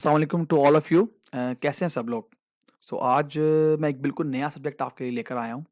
अस्सलाम वालेकुम to all of you. कैसे हैं सब लोग? आज मैं एक बिल्कुल नया सब्जेक्ट आपके लिए लेकर आया हूँ।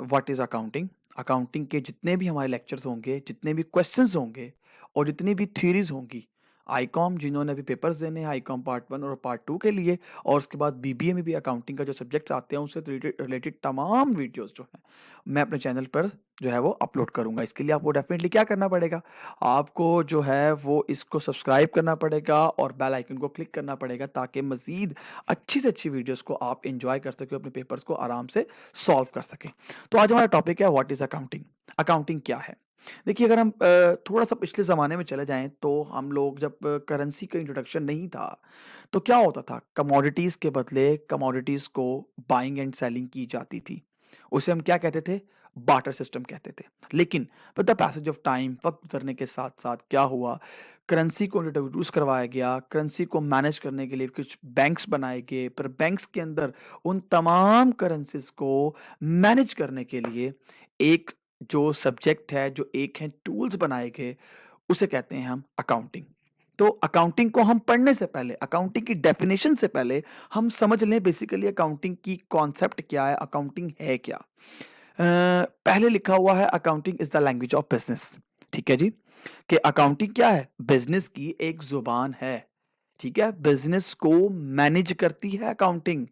What is accounting? अकाउंटिंग के जितने भी हमारे लेक्चर्स होंगे, जितने भी क्वेश्चंस होंगे और जितनी भी थ्योरीज़ होंगी, आईकॉम जिन्होंने अभी पेपर्स देने हैं, आईकॉम पार्ट 1 और पार्ट 2 के लिए, और उसके बाद बीबीए में भी अकाउंटिंग का जो सब्जेक्ट्स आते हैं उससे रिलेटेड रिलेटेड तमाम वीडियोज़ जो हैं, मैं अपने चैनल पर जो है वो अपलोड करूँगा। इसके लिए आपको डेफ़िनिटली क्या करना पड़ेगा? आपको जो है वो इसको सब्सक्राइब करना पड़ेगा और बेल आइकन को क्लिक करना पड़ेगा, ताकि मज़ीद अच्छी से अच्छी वीडियोज़ को आप एन्जॉय कर सकें, अपने पेपर्स को आराम से सॉल्व कर सकें। तो आज हमारा टॉपिक है व्हाट इज़ अकाउंटिंग? अकाउंटिंग क्या है? देखिए, अगर हम थोड़ा-सा पिछले ज़माने में चले जाएँ, तो हम लोग जब करेंसी का इंट्रोडक्शन नहीं था, तो क्या होता था? कमोडिटीज़ के बदले कमोडिटीज़ को बाइंग एंड सेलिंग की जाती थी। उसे हम क्या कहते थे? बार्टर सिस्टम कहते थे। लेकिन with the passage of time, वक़्त गुज़रने के साथ-साथ क्या हुआ? करेंसी को इंट्रोड्यूस करवाया गया, करेंसी को मैनेज करने के लिए कुछ बैंक्स बनाए गए, फिर बैंक्स के अंदर उन तमाम करेंसीज़ को मैनेज करने के लिए एक जो सब्जेक्ट है, जो एक है टूल्स बनाए गए, उसे कहते हैं हम अकाउंटिंग। तो अकाउंटिंग को हम पढ़ने से पहले, अकाउंटिंग की डेफिनिशन से पहले हम समझ लें बेसिकली अकाउंटिंग की कॉन्सेप्ट क्या है, अकाउंटिंग है क्या? पहले लिखा हुआ है accounting is the language of business. ठीक है जी? कि अकाउंटिंग क्या है? बिज़नेस की एक ज़ुबान है। ठीक है? बिज़नेस को मैनेज करती है अकाउंटिंग।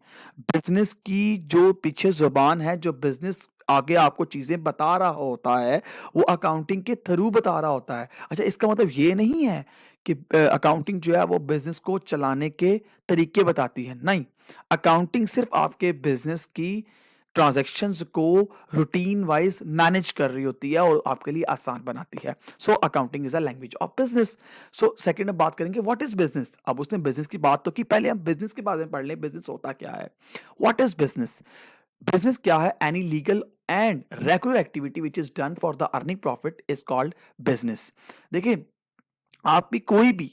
बिज़नेस की जो पीछे ज़ुबान है, जो बिज़नेस आगे आपको चीज़ें बता रहा होता है, वो अकाउंटिंग के थ्रू बता रहा होता है। अच्छा, इसका मतलब ये नहीं है कि अकाउंटिंग जो है वो बिज़नेस को चलाने के तरीके बताती है, नहीं। अकाउंटिंग सिर्फ़ आपके बिज़नेस की ट्रांज़ैक्शंस को रूटीन वाइज़ मैनेज कर रही होती है और आपके लिए आसान बनाती है। So accounting is a language of business. Second में बात करेंगे व्हाट इज़ बिज़नेस? अब उसने बिज़नेस की बात तो की, पहले हम बिज़नेस के बारे में पढ़ लें, बिज़नेस होता क्या है? What is business? बिज़नेस क्या है? Any legal and regular activity which is done for the earning profit is called business. देखिए, आपकी कोई भी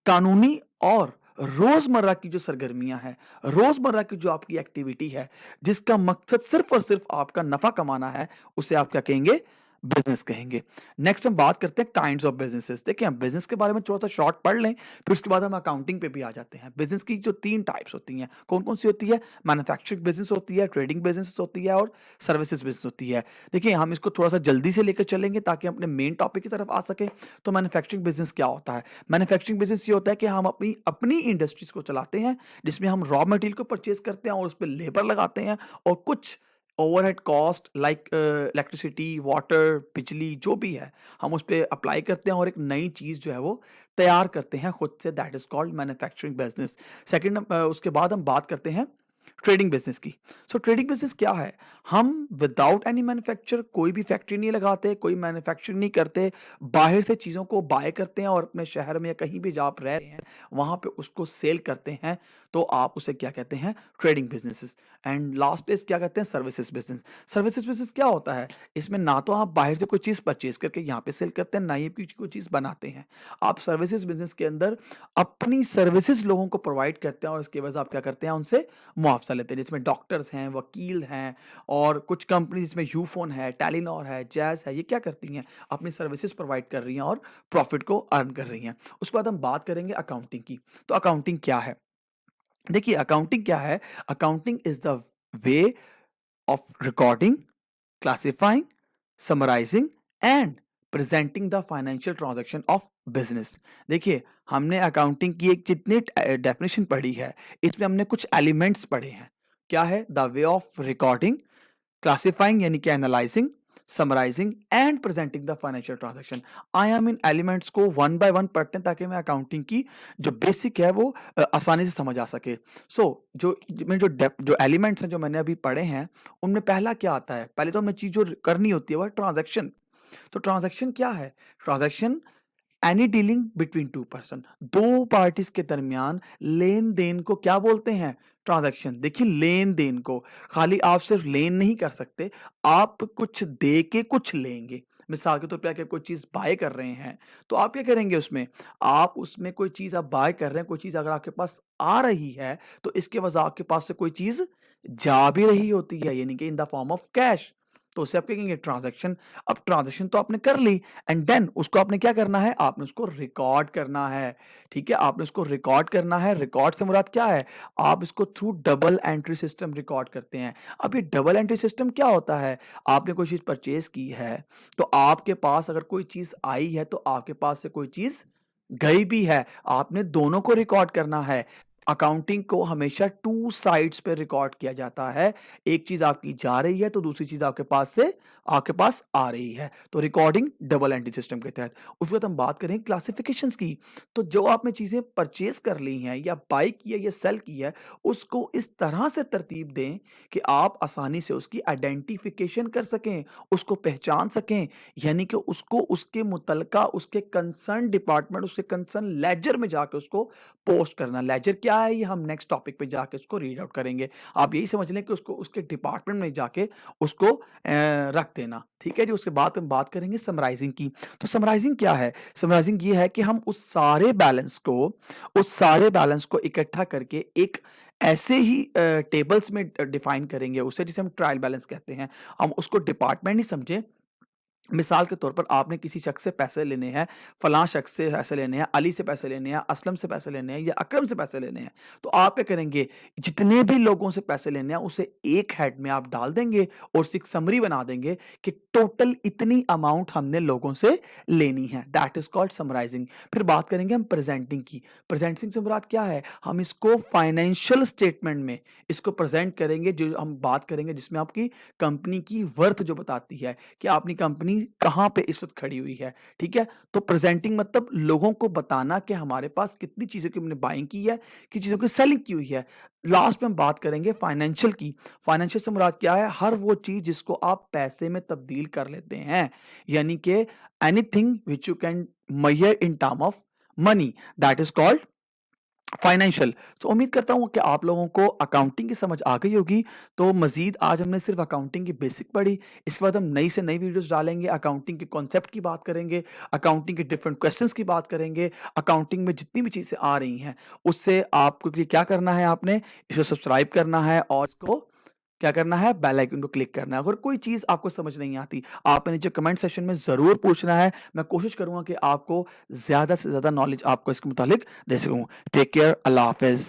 कानूनी और रोज़मर्रा की जो सरगर्मियाँ हैं, रोज़मर्रा की जो आपकी एक्टिविटी है, जिसका मकसद सिर्फ़ और सिर्फ़ आपका नफ़ा कमाना है, उसे आप क्या कहेंगे? बिज़नेस कहेंगे। नेक्स्ट हम बात करते हैं काइंड्स ऑफ बिज़नेसेस। देखिए, हम बिज़नेस के बारे में थोड़ा-सा शॉर्ट पढ़ लें, फिर उसके बाद हम अकाउंटिंग पे भी आ जाते हैं। बिज़नेस की जो 3 टाइप्स होती हैं, कौन-कौन सी होती है? मैन्युफैक्चरिंग बिज़नेस होती है, ट्रेडिंग बिज़नेस होती है और सर्विसेज़ बिज़नेस होती है। देखिए, हम इसको थोड़ा-सा जल्दी से लेकर चलेंगे ताकि हम अपने मेन टॉपिक की तरफ आ सकें। तो मैन्युफैक्चरिंग बिज़नेस क्या होता है? मैन्युफैक्चरिंग बिज़नेस ये होता है कि हम अपनी अपनी इंडस्ट्रीज़ को चलाते हैं, जिसमें हम रॉ मटेरियल को परचेज़ करते हैं और उसपे लेबर लगाते हैं, और कुछ overhead cost like electricity, water, बिजली जो भी है, हम उसपे अप्लाई करते हैं और एक नई चीज़ जो है वो तैयार करते हैं खुद से, that is called manufacturing business. Second, उसके बाद हम बात करते हैं ट्रेडिंग बिज़नेस की। ट्रेडिंग बिज़नेस क्या है? हम विदाउट एनी मैन्युफैक्चर कोई भी फैक्ट्री नहीं लगाते, कोई मैन्युफैक्चरिंग नहीं करते, बाहर से चीज़ों को बाय करते हैं और अपने शहर में या कहीं भी जहाँ आप रह रहे हैं, वहाँ पे उसको सेल करते हैं, तो आप उसे क्या कहते हैं? Trading businesses. And last is क्या कहते हैं? Services business. सर्विसेज़ बिज़नेस क्या होता है? इसमें ना तो आप बाहर से कोई चीज़ परचेज़ करके यहाँ पे सेल करते हैं, ना ही कोई चीज़ बनाते हैं। आप सर्विसेज़ बिज़नेस के अंदर अपनी सर्विसेज़ लोगों को प्रोवाइड करते हैं और उसके एवज़ आप क्या करते हैं? उनसे मुआवज़ा लेते हैं, जिसमें डॉक्टर्स हैं, वकील हैं और कुछ कंपनी जिसमें यूफ़ोन है, टेलीनॉर है, जैज़ है, ये क्या करती हैं? अपनी सर्विसेज़ प्रोवाइड कर रही हैं और प्रॉफ़िट को अर्न कर रही हैं। उसके बाद हम बात करेंगे अकाउंटिंग की। तो अकाउंटिंग क्या है? देखिए, अकाउंटिंग क्या है? Accounting is the way of recording, classifying, summarising and presenting the financial transaction of business. देखिए, हमने अकाउंटिंग की एक जितनी डेफिनेशन पढ़ी है, इसमें हमने कुछ एलिमेंट्स पढ़े हैं। क्या है? The way of recording, classifying यानी कि analyzing, summarizing and presenting the financial transaction. I हम इन एलिमेंट्स को वन बाय वन पढ़ते हैं ताकि मैं अकाउंटिंग की जो बेसिक है वो आसानी से समझ आ सके। जो एलिमेंट्स हैं जो मैंने अभी पढ़े हैं, उनमें पहला क्या आता है? पहले तो हमें चीज़ जो करनी होती है वो है ट्रांज़ैक्शन। तो ट्रांज़ैक्शन क्या है? Transaction any dealing between 2 person, 2 parties के दरमियान लेन-देन को क्या बोलते हैं? ट्रांज़ैक्शन। देखिए, लेन-देन को खाली आप सिर्फ़ लेन नहीं कर सकते, आप कुछ दे के कुछ लेंगे। मिसाल के तौर पे अगर कोई चीज़ बाय कर रहे हैं, तो आप क्या करेंगे उसमें? आप उसमें कोई चीज़ आप बाय कर रहे हैं, कोई चीज़ अगर आपके पास आ रही है, तो इसके एवज़ आपके पास से कोई चीज़ जा भी रही होती है, यानी कि in the form of cash. तो उसे आप क्या कहेंगे ट्रांजैक्शन। अब ट्रांजैक्शन तो आपने कर ली एंड देन उसको आपने क्या करना है, आपने उसको रिकॉर्ड करना है। ठीक है, आपने उसको रिकॉर्ड करना है। रिकॉर्ड से मुराद क्या है, आप इसको through double entry system record करते हैं। अब ये डबल एंट्री सिस्टम क्या होता है, आपने कोई चीज परचेज की है तो आपके पास अगर कोई चीज आई है तो आपके पास से कोई चीज गई भी है, आपने दोनों को रिकॉर्ड करना है। अकाउंटिंग को हमेशा टू साइड्स पे रिकॉर्ड किया जाता है। एक चीज आपकी जा रही है तो दूसरी चीज आपके पास आ रही है। तो रिकॉर्डिंग डबल एंट्री सिस्टम के तहत। उसके बाद हम बात करें क्लासिफिकेशंस की। तो जो आपने चीजें परचेज कर ली हैं या बाय की है या सेल की है, उसको इस तरह से तरतीब दें कि आप आसानी से उसकी आइडेंटिफिकेशन कर सकें, उसको पहचान सकें। यानी कि उसको उसके मुतलका उसके कंसर्न डिपार्टमेंट, उसके कंसर्न लेजर में जाके उसको पोस्ट करना। लेजर क्या है, ये हम नेक्स्ट टॉपिक पे जाके उसको रीड आउट करेंगे। आप यही समझ लें कि उसको उसके डिपार्टमेंट में जाके उसको रख देना। ठीक है जी। उसके बाद हम बात करेंगे समराइजिंग की। तो समराइजिंग क्या है, समराइजिंग ये है कि हम उस सारे बैलेंस को इकट्ठा करके एक ऐसे ही टेबल्स में डिफाइन करेंगे उसे, जिसे हम ट्रायल बैलेंस कहते हैं। हम उसको डिपार्टमेंट नहीं समझे। मिसाल के तौर पर आपने किसी शख्स से पैसे लेने हैं, फलां शख्स से पैसे लेने हैं, अली से पैसे लेने हैं, असलम से पैसे लेने हैं या अकरम से पैसे लेने हैं। तो आप क्या करेंगे, जितने भी लोगों से पैसे लेने हैं उसे एक हेड में आप डाल देंगे और उसकी एक समरी बना देंगे कि टोटल इतनी अमाउंट हमने लोगों से लेनी है। That is called summarising. फिर बात करेंगे हम प्रेजेंटिंग की। प्रेजेंटिंग से मुराद क्या है, हम इसको फाइनेंशियल स्टेटमेंट में इसको प्रेजेंट करेंगे, जो हम बात करेंगे जिसमें आपकी कंपनी की वर्थ जो बताती है कि अपनी कंपनी कहाँ पे इस वक्त खड़ी हुई है। ठीक है, तो प्रेजेंटिंग मतलब लोगों को बताना कि हमारे पास कितनी चीजों की हमने बाइंग की है, कितनी चीजों की सेलिंग की हुई है। लास्ट में हम बात करेंगे फाइनेंशियल की। फाइनेंशियल से मुराद क्या है, हर वो चीज जिसको आप पैसे में तब्दील कर लेते हैं। यानी कि anything which you can measure in term of money, that is called financial. तो उम्मीद करता हूँ कि आप लोगों को अकाउंटिंग की समझ आ गई होगी। तो मजीद आज हमने सिर्फ अकाउंटिंग की बेसिक पढ़ी। इसके बाद हम नई से नई वीडियोस डालेंगे, अकाउंटिंग के कॉन्सेप्ट की बात करेंगे, अकाउंटिंग के डिफरेंट क्वेश्चंस की बात करेंगे, अकाउंटिंग में जितनी भी चीज़ें आ रही हैं उससे आपको लिए क्या करना है, आपने इसको सब्सक्राइब करना है और इसको क्या करना है, बेल आइकन को क्लिक करना है। अगर कोई चीज़ आपको समझ नहीं आती, आपने नीचे कमेंट सेक्शन में ज़रूर पूछना है। मैं कोशिश करूँगा कि आपको ज़्यादा से ज़्यादा नॉलेज आपको इसके मुतालिक दे सकूँ। टेक केयर, अल्लाह हाफ़िज़।